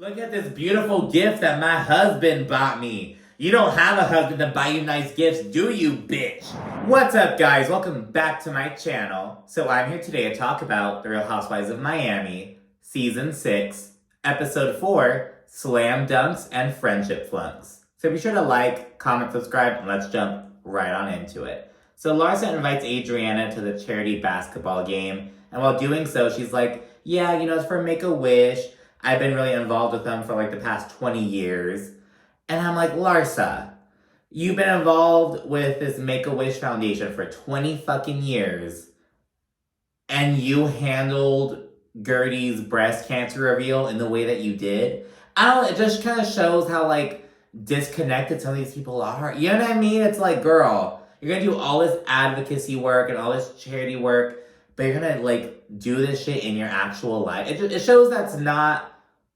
Look at this beautiful gift that my husband bought me. You don't have a husband to buy you nice gifts, do you, bitch? What's up, guys? Welcome back to my channel. So I'm here today to talk about The Real Housewives of Miami, Season 6, Episode 4, Slam Dunks and Friendship Flunks. So be sure to like, comment, subscribe, and let's jump right on into it. So Larsa invites Adriana to the charity basketball game, and while doing so, she's like, yeah, it's for Make-A-Wish. I've been really involved with them for like the past 20 years. And I'm like, Larsa, you've been involved with this Make-A-Wish Foundation for 20 fucking years. And you handled Gertie's breast cancer reveal in the way that you did. It just kind of shows how like disconnected some of these people are. You know what I mean? It's like, girl, you're gonna do all this advocacy work and all this charity work, but you're gonna like do this shit in your actual life. It shows that's not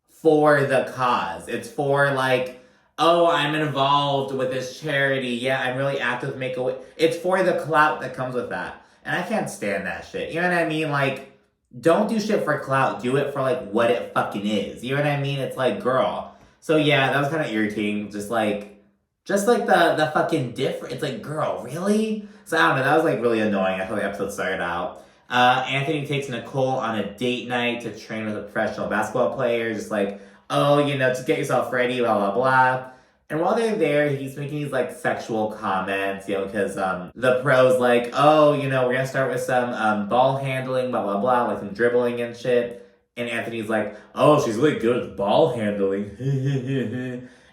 for the cause. It's for like, oh, I'm involved with this charity. Yeah, I'm really active with Make-A-Wish. It's for the clout that comes with that. And I can't stand that shit. You know what I mean? Like, don't do shit for clout. Do it for like what it fucking is. You know what I mean? It's like, girl. So yeah, that was kind of irritating. Just like the fucking difference. It's like, girl, really? So I don't know. That was like really annoying. I thought the episode started out. Anthony takes Nicole on a date night to train with a professional basketball player. Just like, oh, just get yourself ready, blah, blah, blah. And while they're there, he's making these like sexual comments, because the pro's like, oh, we're gonna start with some ball handling, blah, blah, blah, like some dribbling and shit. And Anthony's like, oh, she's really good at ball handling.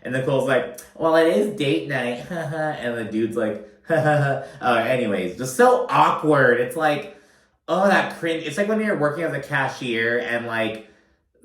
And Nicole's like, well, it is date night. And the dude's like, anyways, just so awkward. It's like, oh, that cringe. It's like when you're working as a cashier and like,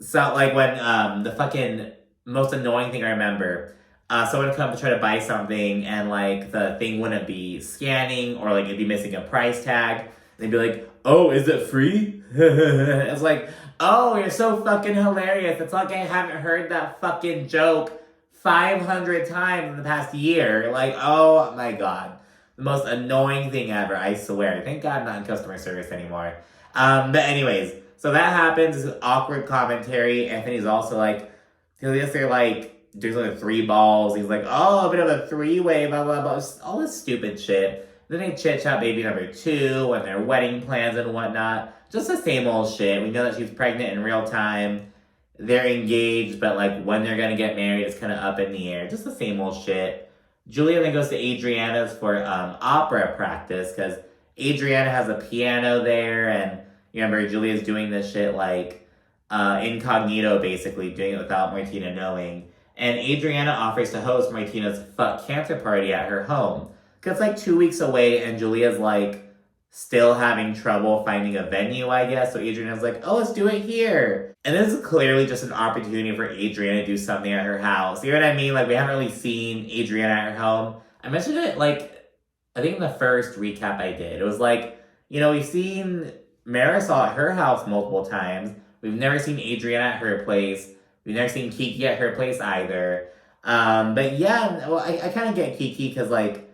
so like when the fucking most annoying thing I remember, someone would come to try to buy something and like the thing wouldn't be scanning or like it'd be missing a price tag. They'd be like, oh, is it free? It's like, oh, you're so fucking hilarious. It's like I haven't heard that fucking joke 500 times in the past year. Like, oh my God. The most annoying thing ever, I swear. Thank God I'm not in customer service anymore. But anyways, so that happens. This awkward commentary. Anthony's also like, they're like doing like 3 balls. He's like, oh, a bit of a 3-way, blah, blah, blah. Just all this stupid shit. Then they chit-chat baby number 2 and their wedding plans and whatnot. Just the same old shit. We know that she's pregnant in real time. They're engaged, but like when they're gonna get married is kind of up in the air. Just the same old shit. Julia then goes to Adriana's for opera practice because Adriana has a piano there, and you remember Julia's doing this shit like incognito, basically doing it without Martina knowing. And Adriana offers to host Martina's fuck cancer party at her home because it's like 2 weeks away, and Julia's like still having trouble finding a venue, I guess. So Adriana's like, oh, let's do it here. And this is clearly just an opportunity for Adriana to do something at her house. You know what I mean? Like, we haven't really seen Adriana at her home. I mentioned it, like, I think in the first recap I did. It was like, we've seen Marysol at her house multiple times. We've never seen Adriana at her place. We've never seen Kiki at her place either. But yeah, well, I kind of get Kiki because, like,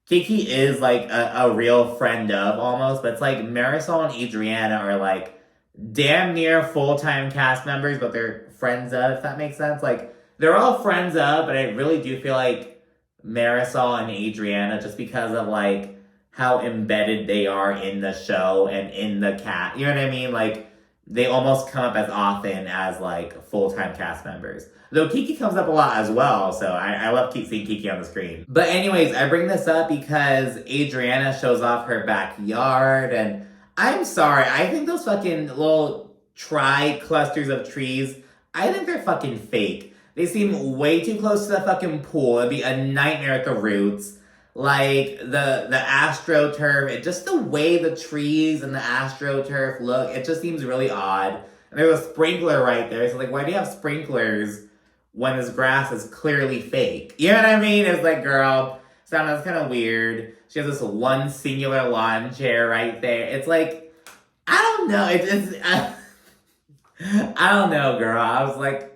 Kiki is, like, a real friend of, almost, but it's, like, Marysol and Adriana are, like, damn near full-time cast members, but they're friends of, if that makes sense. Like, they're all friends of, but I really do feel like Marysol and Adriana, just because of, like, how embedded they are in the show and in the cast, you know what I mean? Like, they almost come up as often as, like, full-time cast members. Though Kiki comes up a lot as well, so I love seeing Kiki on the screen. But anyways, I bring this up because Adriana shows off her backyard, and I'm sorry, I think those fucking little clusters of trees, I think they're fucking fake. They seem way too close to the fucking pool. It'd be a nightmare at the roots. Like, the AstroTurf, just the way the trees and the AstroTurf look, it just seems really odd. And there's a sprinkler right there, so like, why do you have sprinklers when this grass is clearly fake? You know what I mean? It's like, girl, that's kind of weird. She has this one singular lawn chair right there. It's like, I don't know. I don't know, girl. I was like,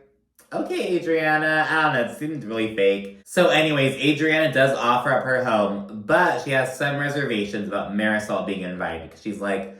okay, Adriana. I don't know. It seemed really fake. So anyways, Adriana does offer up her home, but she has some reservations about Marysol being invited. Because she's like,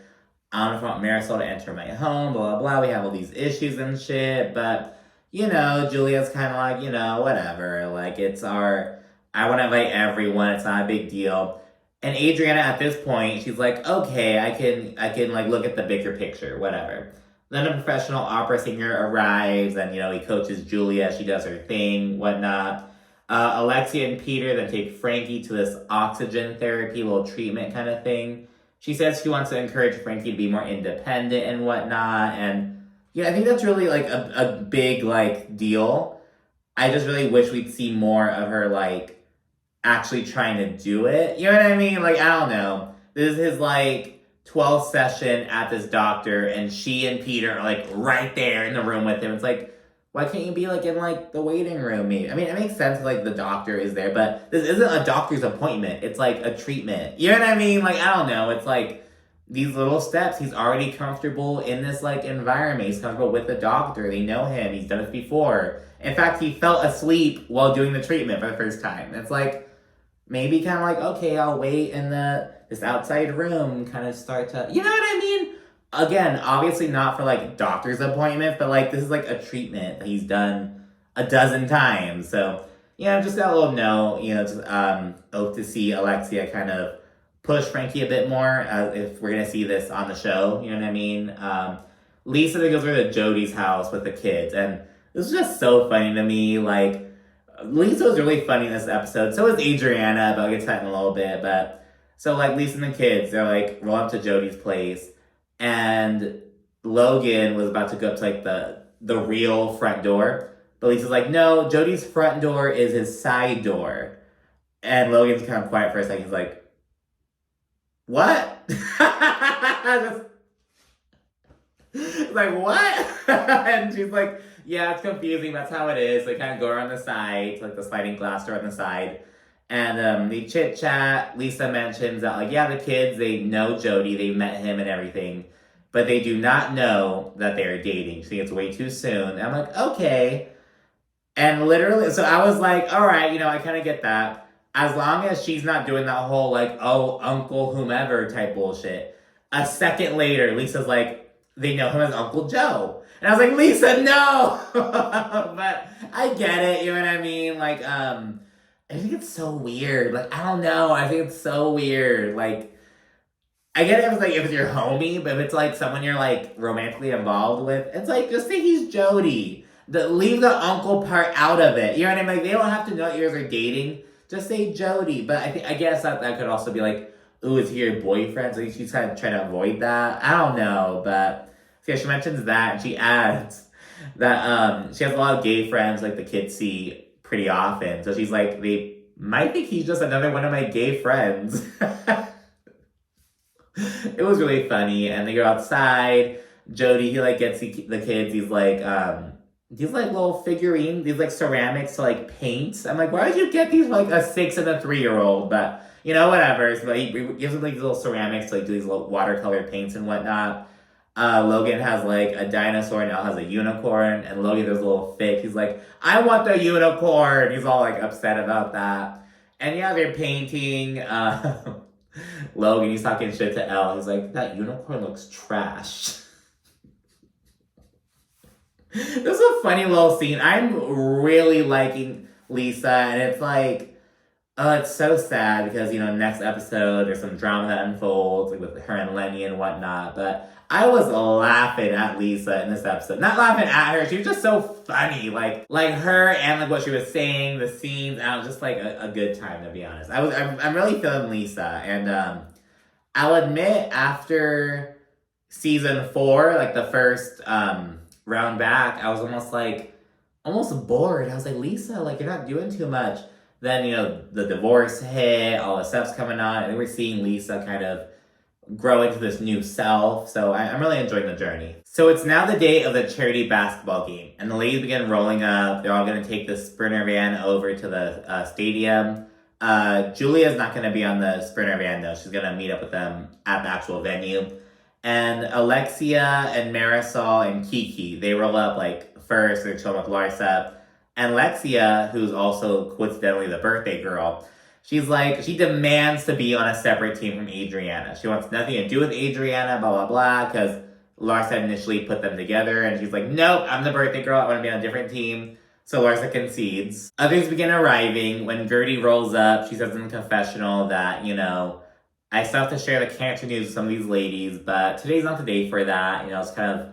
I don't know if I want Marysol to enter my home, blah, blah, blah. We have all these issues and shit, but Julia's kind of like, whatever. Like, I want to invite everyone. It's not a big deal. And Adriana, at this point, she's like, okay, I can like look at the bigger picture, whatever. Then a professional opera singer arrives, and he coaches Julia. She does her thing, whatnot. Alexia and Peter then take Frankie to this oxygen therapy, little treatment kind of thing. She says she wants to encourage Frankie to be more independent and whatnot. And I think that's really like a big like deal. I just really wish we'd see more of her like actually trying to do it. You know what I mean? Like, I don't know. This is his like 12th session at this doctor, and she and Peter are like right there in the room with him. It's like, why can't you be like in like the waiting room? Maybe. I mean, it makes sense if, like the doctor is there, but this isn't a doctor's appointment. It's like a treatment. You know what I mean? Like, I don't know. It's like these little steps. He's already comfortable in this like environment. He's comfortable with the doctor. They know him. He's done it before. In fact, he fell asleep while doing the treatment for the first time. It's like maybe kind of like, okay, I'll wait in this outside room, kind of start to, you know what I mean? Again, obviously not for like doctor's appointments, but like this is like a treatment that he's done a dozen times. So, just that little note, just hope to see Alexia kind of push Frankie a bit more if we're gonna see this on the show. You know what I mean? Lisa then goes over to Jody's house with the kids, and this is just so funny to me. Like, Lisa was really funny in this episode. So was Adriana, but I'll get to that in a little bit. But so like Lisa and the kids, they're like roll up to Jody's place, and Logan was about to go up to like the real front door, but Lisa's like, no, Jody's front door is his side door, and Logan's kind of quiet for a second. He's like, what? Like, what? And she's like, yeah, it's confusing. That's how it is. They kind of go around the side, like the sliding glass door on the side. And they chit chat. Lisa mentions that, like, yeah, the kids, they know Jody. They met him and everything. But they do not know that they're dating. She thinks it's way too soon. And I'm like, okay. And literally, so I was like, all right, I kind of get that. As long as she's not doing that whole, like, oh, uncle whomever type bullshit. A second later, Lisa's like, they know him as Uncle Joe. And I was like, Lisa, no! But I get it, you know what I mean? Like, I think it's so weird. Like, I don't know. I think it's so weird. Like, I get it if it's like, if it's your homie, but if it's like someone you're like romantically involved with, it's like, just say he's Jody. Leave the uncle part out of it. You know what I mean? Like, they don't have to know that you guys are dating. Just say Jody. But I guess that could also be like, ooh, is he your boyfriend? So she's kind of trying to avoid that. I don't know, but yeah, she mentions that, and she adds that she has a lot of gay friends like the kids see pretty often. So she's like, they might think he's just another one of my gay friends. It was really funny, and they go outside. Jody, he like gets the kids. He's like little figurines, these like ceramics to like paint. I'm like, why did you get these for like a 6 and a 3-year-old? But whatever. So he gives them like these little ceramics to like do these little watercolor paints and whatnot. Logan has like a dinosaur, and Elle has a unicorn, and Logan does a little fit. He's like, I want the unicorn. He's all like upset about that. And yeah, they're painting. Logan, he's talking shit to Elle. He's like, that unicorn looks trash. This is a funny little scene. I'm really liking Lisa, and it's like, it's so sad because, next episode, there's some drama that unfolds like with her and Lenny and whatnot, but I was laughing at Lisa in this episode. Not laughing at her, she was just so funny. Like her and like what she was saying, the scenes, and it was just like a good time, to be honest. I'm really feeling Lisa, and I'll admit, after season 4, like the first round back, I was almost bored. I was like, Lisa, like, you're not doing too much. Then, the divorce hit, all the stuff's coming on, and we're seeing Lisa kind of grow into this new self. So I'm really enjoying the journey. So it's now the day of the charity basketball game, and the ladies begin rolling up. They're all going to take the Sprinter van over to the stadium. Julia's not going to be on the Sprinter van, though. She's going to meet up with them at the actual venue. And Alexia and Marysol and Kiki, they roll up like first. They're chilling with Larsa. And Lexia, who's also coincidentally the birthday girl, she's like, she demands to be on a separate team from Adriana. She wants nothing to do with Adriana, blah, blah, blah, because Larsa initially put them together, and she's like, nope, I'm the birthday girl, I want to be on a different team. So Larsa concedes. Others begin arriving. When Gertie rolls up, she says in the confessional that, you know, I still have to share the cancer news with some of these ladies, but today's not the day for that. You know, it's kind of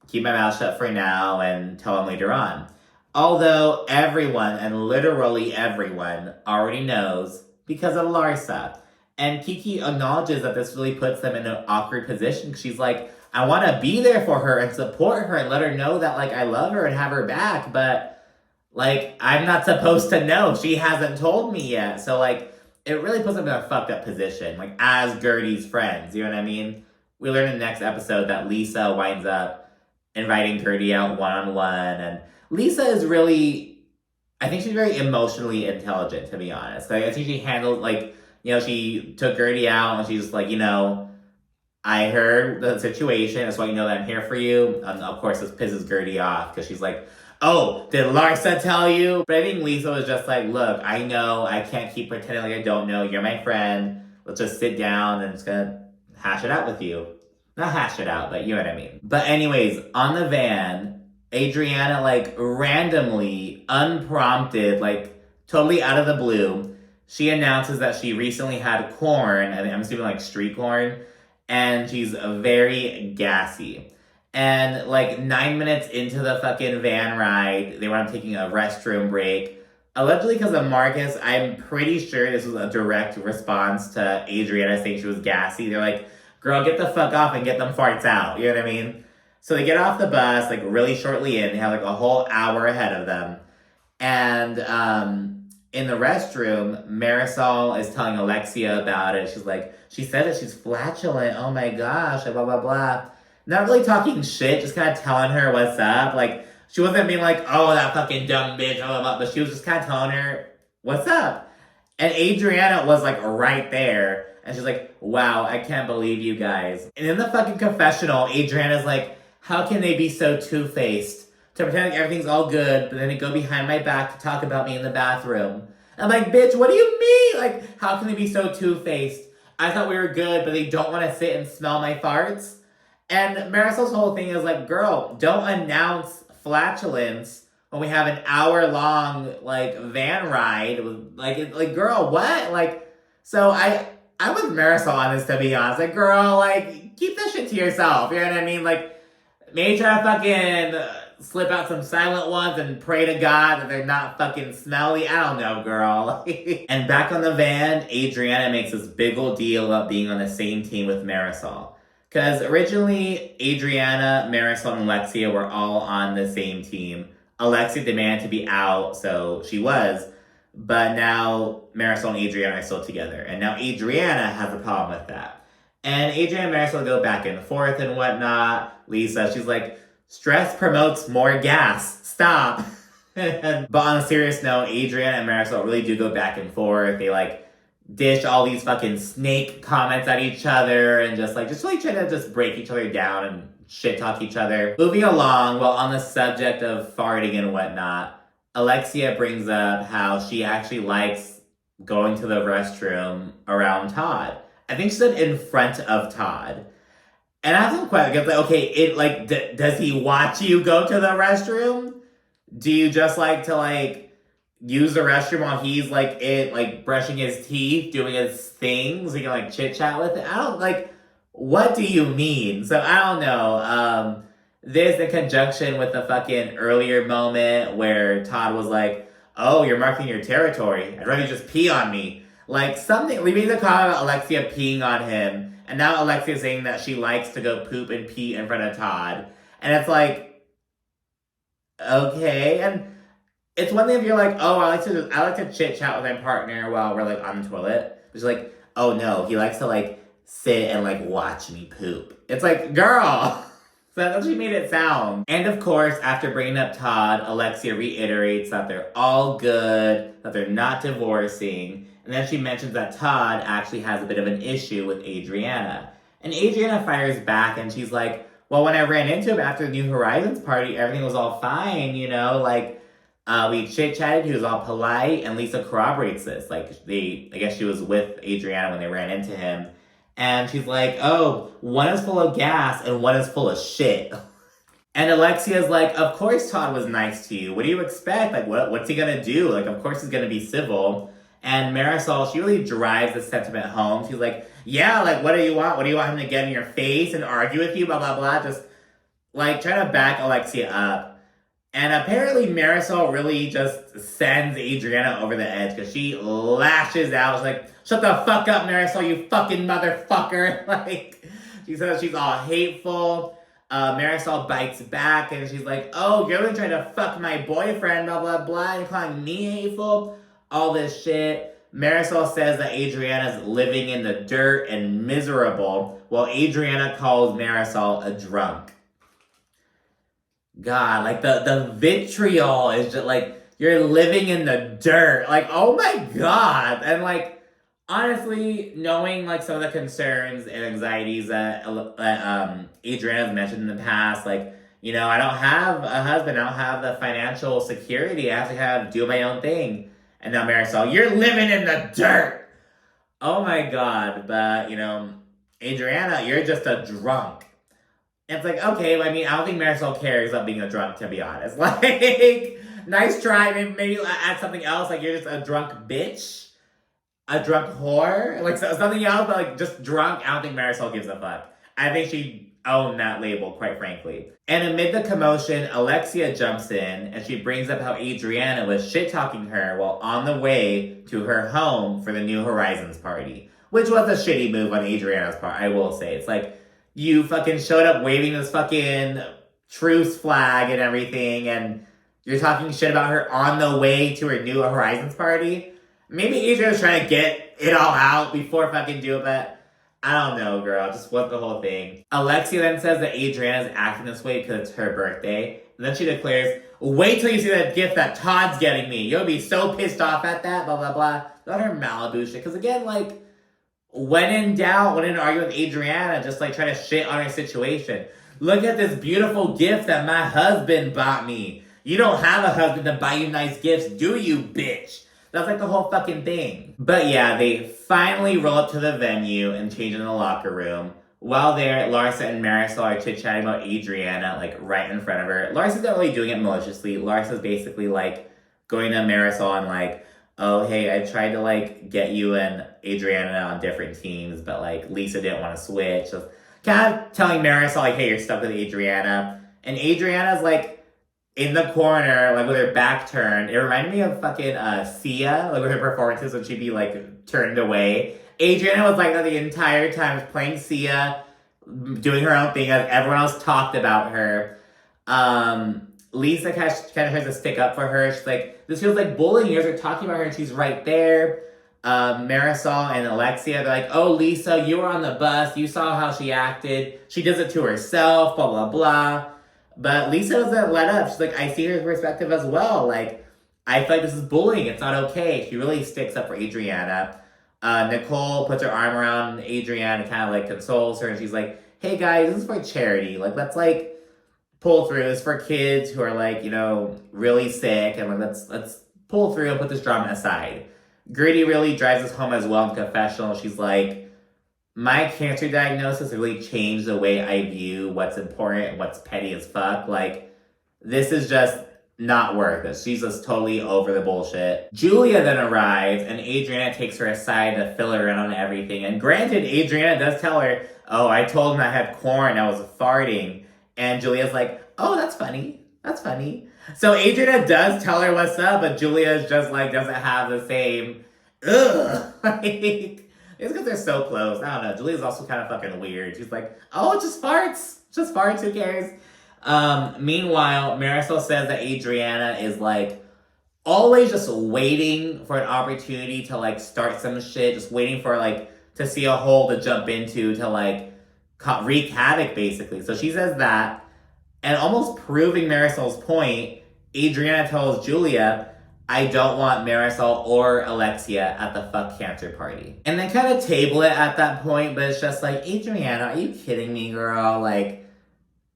keep my mouth shut for now and tell them later on. Although everyone, and literally everyone, already knows because of Larsa. And Kiki acknowledges that this really puts them in an awkward position. She's like, I want to be there for her and support her and let her know that, like, I love her and have her back, but, like, I'm not supposed to know. She hasn't told me yet. So, like, it really puts them in a fucked up position, like, as Gertie's friends, you know what I mean? We learn in the next episode that Lisa winds up inviting Gertie out one-on-one, and Lisa is really, I think she's very emotionally intelligent, to be honest. Like, I think she handled, like, you know, she took Gertie out, and she's like, you know, I heard the situation, that's why you know that I'm here for you. And of course, this pisses Gertie off, because she's like, oh, did Larsa tell you? But I think Lisa was just like, look, I know, I can't keep pretending like I don't know. You're my friend. Let's just sit down and just gonna hash it out with you. Not hash it out, but you know what I mean. But anyways, on the van, Adriana, like, randomly, unprompted, like, totally out of the blue, she announces that she recently had corn, and I'm assuming, like, street corn, and she's very gassy. And, like, 9 minutes into the fucking van ride, they were taking a restroom break. Allegedly because of Marcus, I'm pretty sure this was a direct response to Adriana saying she was gassy. They're like, girl, get the fuck off and get them farts out. You know what I mean? So they get off the bus, like, really shortly in. They have, like, a whole hour ahead of them. And in the restroom, Marysol is telling Alexia about it. She's like, she said that she's flatulent. Oh, my gosh, blah, blah, blah. Not really talking shit, just kind of telling her what's up. Like, she wasn't being like, oh, that fucking dumb bitch, blah, blah, blah. But she was just kind of telling her what's up. And Adriana was, like, right there. And she's like, wow, I can't believe you guys. And in the fucking confessional, Adriana's like, how can they be so two-faced? To pretend like everything's all good, but then they go behind my back to talk about me in the bathroom. I'm like, bitch, what do you mean? Like, how can they be so two-faced? I thought we were good, but they don't want to sit and smell my farts? And Marysol's whole thing is like, girl, don't announce flatulence when we have an hour-long, like, van ride. Like, girl, what? Like, so I'm with Marysol on this, to be honest. Like, girl, like, keep that shit to yourself. You know what I mean? Like, maybe try to fucking slip out some silent ones and pray to God that they're not fucking smelly. I don't know, girl. And back on the van, Adriana makes this big old deal about being on the same team with Marysol. Because originally, Adriana, Marysol, and Alexia were all on the same team. Alexia demanded to be out, so she was. But now, Marysol and Adriana are still together. And now Adriana has a problem with that. And Adriana and Marysol go back and forth and whatnot. Lisa, she's like, stress promotes more gas. Stop. But on a serious note, Adriana and Marysol really do go back and forth. They, like, dish all these fucking snake comments at each other and just really try to just break each other down and shit talk each other. Moving along, well, on the subject of farting and whatnot, Alexia brings up how she actually likes going to the restroom around Todd. I think she said in front of Todd. And I have some questions. Like, okay, does he watch you go to the restroom? Do you just like to, like, use the restroom while he's, like, brushing his teeth, doing his things? He can, like, chit-chat with it? I don't, like, what do you mean? So, I don't know. This in conjunction with the fucking earlier moment where Todd was like, oh, you're marking your territory. I'd rather you just pee on me. Like, something, we made the comment about Alexia peeing on him, and now Alexia's saying that she likes to go poop and pee in front of Todd. And it's like, okay. And it's one thing if you're like, oh, I like to chit-chat with my partner while we're, like, on the toilet. It's like, oh, no, he likes to, like, sit and, like, watch me poop. It's like, girl. So that's what she made it sound. And, of course, after bringing up Todd, Alexia reiterates that they're all good, that they're not divorcing. And then she mentions that Todd actually has a bit of an issue with Adriana. And Adriana fires back and she's like, well, when I ran into him after the New Horizons party, everything was all fine, you know? Like, we chit-chatted, he was all polite, and Lisa corroborates this. Like, I guess she was with Adriana when they ran into him. And she's like, oh, one is full of gas and one is full of shit. And Alexia's like, of course Todd was nice to you. What do you expect? Like, what's he gonna do? Like, of course he's gonna be civil. And Marysol, she really drives the sentiment home. She's like, yeah, like, what do you want? What do you want him to get in your face and argue with you? Blah, blah, blah. Just, like, trying to back Alexia up. And apparently Marysol really just sends Adriana over the edge because she lashes out. She's like, shut the fuck up, Marysol, you fucking motherfucker. Like, she says she's all hateful. Marysol bites back and she's like, oh, you're really trying to fuck my boyfriend, blah, blah, blah, and calling me hateful. All this shit. Marysol says that Adriana's living in the dirt and miserable, while Adriana calls Marysol a drunk. God, like, the vitriol is just, like, you're living in the dirt. Like, oh my God. And, like, honestly, knowing, like, some of the concerns and anxieties that Adriana's mentioned in the past, like, you know, I don't have a husband. I don't have the financial security. I have to do my own thing. And now Marysol, you're living in the dirt. Oh my God. But, you know, Adriana, you're just a drunk. And it's like, okay, I mean, I don't think Marysol cares about being a drunk, to be honest. Like, nice try. Maybe add something else. Like, you're just a drunk bitch. A drunk whore. Like, something else, but, like, just drunk. I don't think Marysol gives a fuck. I think she owned that label, quite frankly. And amid the commotion, Alexia jumps in, and she brings up how Adriana was shit-talking her while on the way to her home for the New Horizons party. Which was a shitty move on Adriana's part, I will say. It's like, you fucking showed up waving this fucking truce flag and everything, and you're talking shit about her on the way to her New Horizons party. Maybe Adriana's trying to get it all out before fucking do it, but I don't know, girl. Just what the whole thing. Alexia then says that Adriana's acting this way because it's her birthday. And then she declares, wait till you see that gift that Todd's getting me. You'll be so pissed off at that, blah, blah, blah. Not her Malibu shit. Because again, like, when in doubt, when in an argument with Adriana, just, like, try to shit on her situation. Look at this beautiful gift that my husband bought me. You don't have a husband to buy you nice gifts, do you, bitch? That's, like, the whole fucking thing. But yeah, they finally roll up to the venue and change in the locker room. While there, Larsa and Marysol are chit-chatting about Adriana, like, right in front of her. Larsa's not really doing it maliciously. Larsa's basically, like, going to Marysol and, like, oh, hey, I tried to, like, get you and Adriana on different teams, but, like, Lisa didn't want to switch. So kind of telling Marysol, like, hey, you're stuck with Adriana. And Adriana's, like, in the corner, like, with her back turned. It reminded me of fucking Sia, like, with her performances when she'd be, like, turned away. Adriana was, like, the entire time playing Sia, doing her own thing, as everyone else talked about her. Lisa kind of tries to stick up for her. She's like, this feels like bullying. You guys are talking about her and she's right there. Marysol and Alexia, they're like, oh, Lisa, you were on the bus. You saw how she acted. She does it to herself, blah, blah, blah. But Lisa doesn't let up. She's like, I see her perspective as well. Like, I feel like this is bullying. It's not okay. She really sticks up for Adriana. Nicole puts her arm around Adriana and kind of, like, consoles her. And she's like, hey, guys, this is for charity. Like, let's, like, pull through. It's for kids who are, like, you know, really sick. And, like, let's pull through and put this drama aside. Gritty really drives us home as well in confessional. She's like, my cancer diagnosis really changed the way I view what's important and what's petty as fuck. Like, this is just not worth it. She's just totally over the bullshit. Julia then arrives, and Adriana takes her aside to fill her in on everything. And granted, Adriana does tell her, oh, I told him I had corn, I was farting. And Julia's like, oh, that's funny. That's funny. So Adriana does tell her what's up, but Julia's just, like, doesn't have the same, ugh. Like, it's because they're so close. I don't know. Julia's also kind of fucking weird. She's like, oh, it's just farts. Just farts. Who cares? Meanwhile, Marysol says that Adriana is, like, always just waiting for an opportunity to, like, start some shit. Just waiting for, like, to see a hole to jump into to, like, wreak havoc, basically. So she says that. And almost proving Marysol's point, Adriana tells Julia, I don't want Marysol or Alexia at the fuck cancer party. And they kind of table it at that point, but it's just like, Adriana, are you kidding me, girl? Like,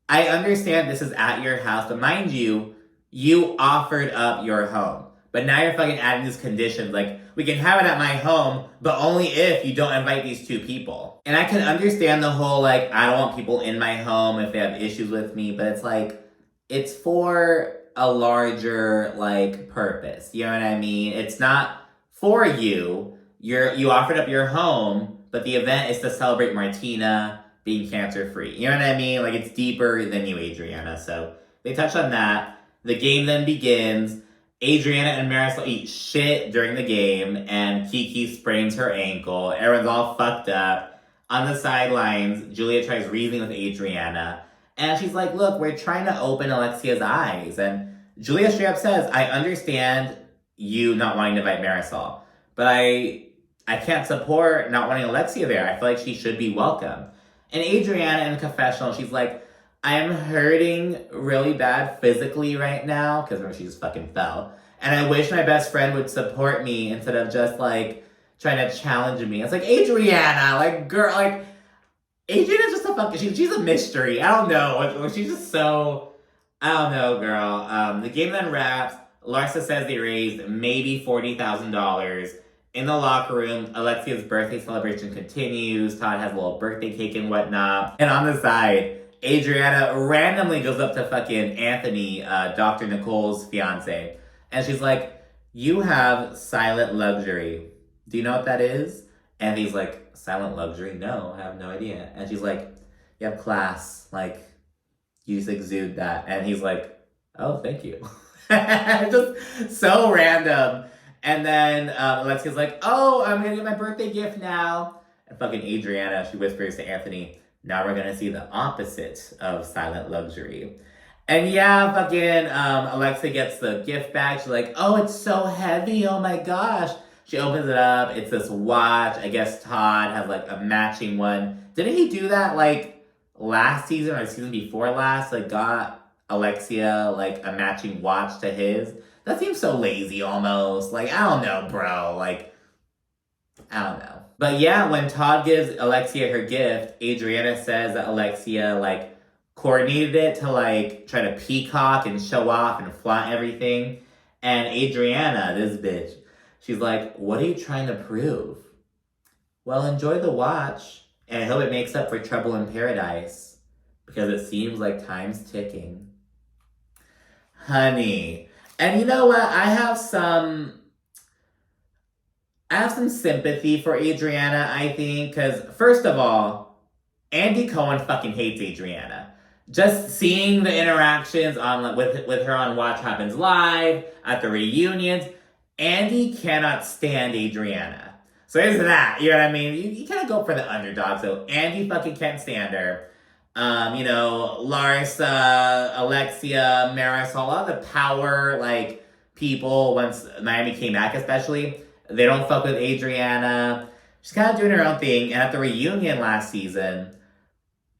I understand this is at your house, but mind you, you offered up your home. But now you're fucking adding these conditions. Like, we can have it at my home, but only if you don't invite these two people. And I can understand the whole, like, I don't want people in my home if they have issues with me, but it's like, it's for a larger, like, purpose. You know what I mean? It's not for you. You offered up your home, but the event is to celebrate Martina being cancer-free. You know what I mean? Like, it's deeper than you, Adriana. So they touch on that. The game then begins. Adriana and Marysol eat shit during the game, and Kiki sprains her ankle. Everyone's all fucked up. On the sidelines, Julia tries reasoning with Adriana, and she's like, look, we're trying to open Alexia's eyes. And Julia straight up says, I understand you not wanting to invite Marysol, but I can't support not wanting Alexia there. I feel like she should be welcome. And Adriana in the confessional, she's like, I'm hurting really bad physically right now, because remember, she just fucking fell. And I wish my best friend would support me instead of just, like, trying to challenge me. It's like, Adriana, like, girl, like, Adriana's just a fucking, she's a mystery. I don't know. She's just so, I don't know, girl. The game then wraps. Larsa says they raised maybe $40,000. In the locker room, Alexia's birthday celebration continues. Todd has a little birthday cake and whatnot. And on the side, Adriana randomly goes up to fucking Anthony, Dr. Nicole's fiance. And she's like, you have silent luxury. Do you know what that is? And he's like, silent luxury? No, I have no idea. And she's like, you have class. Like, you just exude that. And he's like, oh, thank you. Just so random. And then Alexia's like, oh, I'm gonna get my birthday gift now. And fucking Adriana, she whispers to Anthony, now we're gonna see the opposite of silent luxury. And yeah, fucking Alexia gets the gift bag. She's like, oh, it's so heavy, oh my gosh. She opens it up, it's this watch. I guess Todd has like a matching one. Didn't he do that like last season or season before last? Like got Alexia like a matching watch to his? That seems so lazy almost. Like, I don't know, bro. Like, I don't know. But yeah, when Todd gives Alexia her gift, Adriana says that Alexia, like, coordinated it to, like, try to peacock and show off and flaunt everything. And Adriana, this bitch, she's like, what are you trying to prove? Well, enjoy the watch, and I hope it makes up for trouble in paradise, because it seems like time's ticking. Honey. And you know what? I have some sympathy for Adriana, I think, because first of all, Andy Cohen fucking hates Adriana. Just seeing the interactions on with her on Watch Happens Live, at the reunions, Andy cannot stand Adriana. So there's that, you know what I mean? You kind of go for the underdog, so Andy fucking can't stand her. You know, Larsa, Alexia, Marysol, a lot of the power, like, people, once Miami came back especially, they don't fuck with Adriana. She's kind of doing her own thing. And at the reunion last season,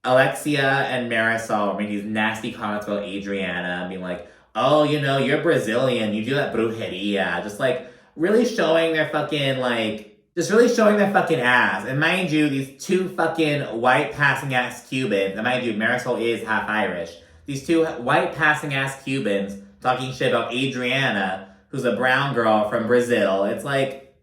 Alexia and Marysol were making these nasty comments about Adriana, being like, oh, you know, you're Brazilian, you do that brujeria. Just, like, really showing their fucking, like, just really showing their fucking ass. And mind you, these two fucking white passing-ass Cubans, and mind you, Marysol is half Irish. These two white passing-ass Cubans talking shit about Adriana, who's a brown girl from Brazil. It's like,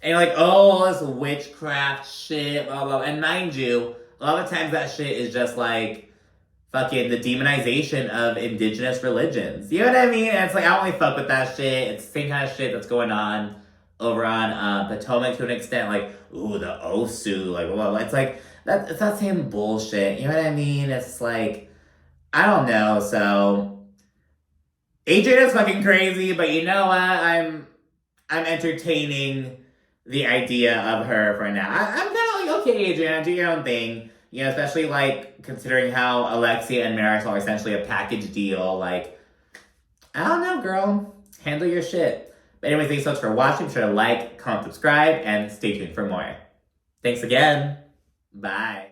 and you're like, oh, all this witchcraft shit, blah, blah. And mind you, a lot of times that shit is just like fucking the demonization of indigenous religions. You know what I mean? And it's like, I don't really fuck with that shit. It's the same kind of shit that's going on over on Potomac to an extent, like, ooh, the Osu, like, blah, blah. It's like, it's that same bullshit, you know what I mean? It's like, I don't know, so, Adriana's fucking crazy, but you know what, I'm entertaining the idea of her for now. I'm kind of like, okay, Adriana, do your own thing, you know, especially, like, considering how Alexia and Marysol are essentially a package deal, like, I don't know, girl, handle your shit. But anyways, thanks so much for watching. Be sure to like, comment, subscribe, and stay tuned for more. Thanks again. Bye.